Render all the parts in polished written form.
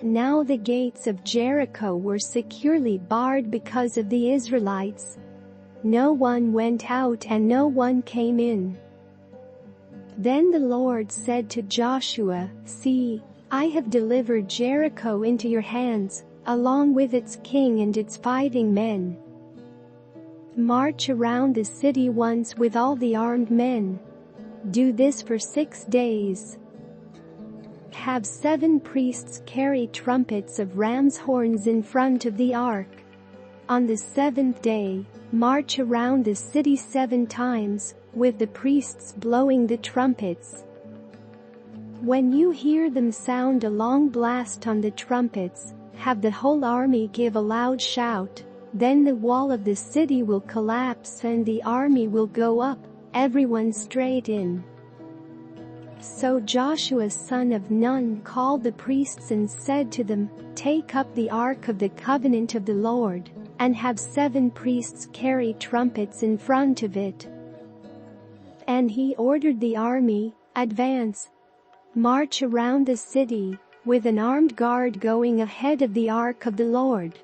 Now the gates of Jericho were securely barred because of the Israelites. No one went out and no one came in. Then the Lord said to Joshua, "See, I have delivered Jericho into your hands, along with its king and its fighting men. March around the city once with all the armed men. Do this for 6 days. Have 7 priests carry trumpets of ram's horns in front of the ark. On the 7th day, march around the city 7 times, with the priests blowing the trumpets. When you hear them sound a long blast on the trumpets, have the whole army give a loud shout. Then the wall of the city will collapse and the army will go up, everyone straight in." So Joshua son of Nun called the priests and said to them, "Take up the ark of the covenant of the Lord, and have 7 priests carry trumpets in front of it." And he ordered the army, "Advance. March around the city, with an armed guard going ahead of the ark of the Lord."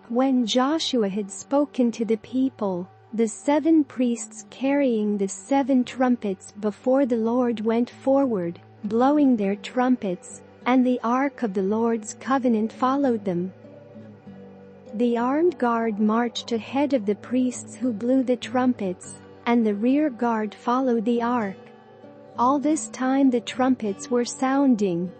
When Joshua had spoken to the people, the 7 priests carrying the 7 trumpets before the Lord went forward, blowing their trumpets, and the ark of the Lord's covenant followed them. The armed guard marched ahead of the priests who blew the trumpets, and the rear guard followed the ark. All this time the trumpets were sounding.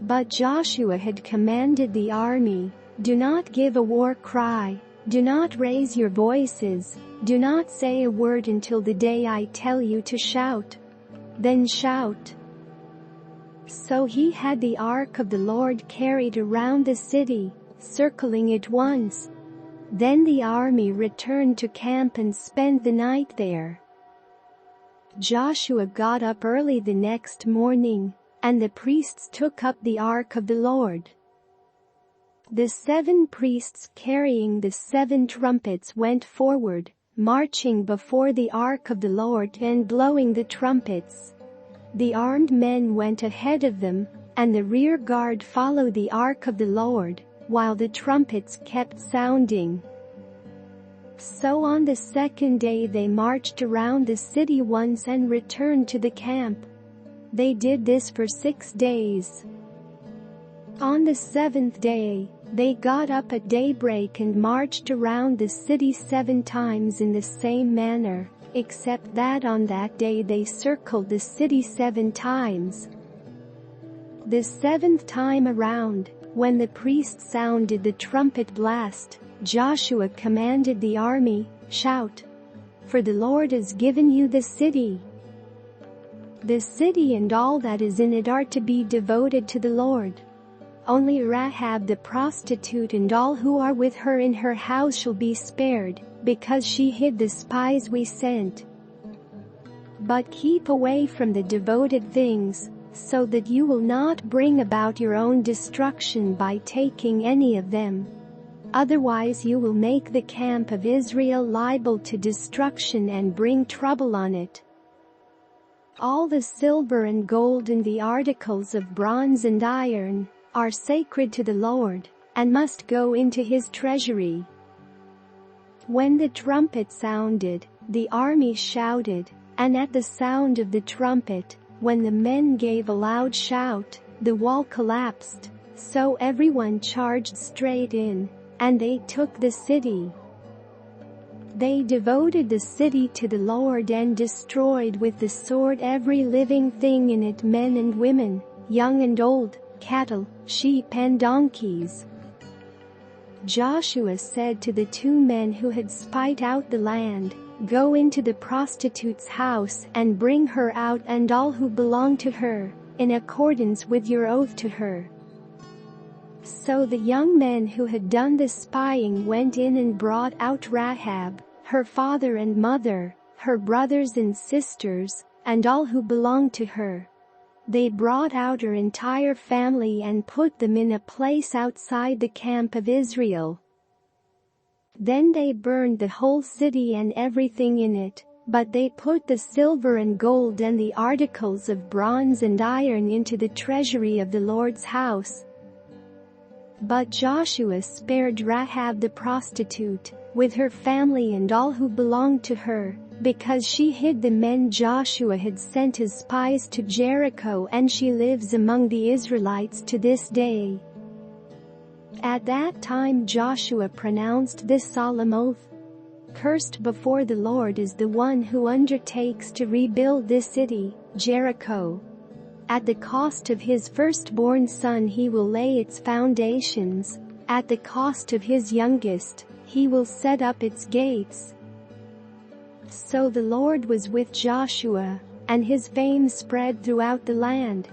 But Joshua had commanded the army, "Do not give a war cry, do not raise your voices, do not say a word until the day I tell you to shout. Then shout." So he had the ark of the Lord carried around the city, circling it once. Then the army returned to camp and spent the night there. Joshua got up early the next morning, and the priests took up the ark of the Lord. The 7 priests carrying the 7 trumpets went forward, marching before the ark of the Lord and blowing the trumpets. The armed men went ahead of them, and the rear guard followed the ark of the Lord, while the trumpets kept sounding. So on the 2nd day they marched around the city once and returned to the camp. They did this for 6 days. On the 7th day, they got up at daybreak and marched around the city 7 times in the same manner, except that on that day they circled the city 7 times. The 7th time around, when the priest sounded the trumpet blast, Joshua commanded the army, "Shout! For the Lord has given you the city. The city and all that is in it are to be devoted to the Lord. Only Rahab the prostitute and all who are with her in her house shall be spared, because she hid the spies we sent. But keep away from the devoted things, so that you will not bring about your own destruction by taking any of them. Otherwise you will make the camp of Israel liable to destruction and bring trouble on it. All the silver and gold and the articles of bronze and iron are sacred to the Lord, and must go into his treasury." When the trumpet sounded, the army shouted, and at the sound of the trumpet, when the men gave a loud shout, the wall collapsed, so everyone charged straight in, and they took the city. They devoted the city to the Lord and destroyed with the sword every living thing in it, men and women, young and old, cattle, sheep and donkeys. Joshua said to the 2 men who had spied out the land, "Go into the prostitute's house and bring her out and all who belong to her, in accordance with your oath to her." So the young men who had done the spying went in and brought out Rahab, her father and mother, her brothers and sisters, and all who belonged to her. They brought out her entire family and put them in a place outside the camp of Israel. Then they burned the whole city and everything in it, But they put the silver and gold and the articles of bronze and iron into the treasury of the Lord's house. But Joshua spared Rahab the prostitute, with her family and all who belonged to her, because she hid the men Joshua had sent as spies to Jericho, and she lives among the Israelites to this day. At that time Joshua pronounced this solemn oath: "Cursed before the Lord is the one who undertakes to rebuild this city, Jericho. At the cost of his firstborn son he will lay its foundations, at the cost of his youngest, he will set up its gates." So the Lord was with Joshua, and his fame spread throughout the land.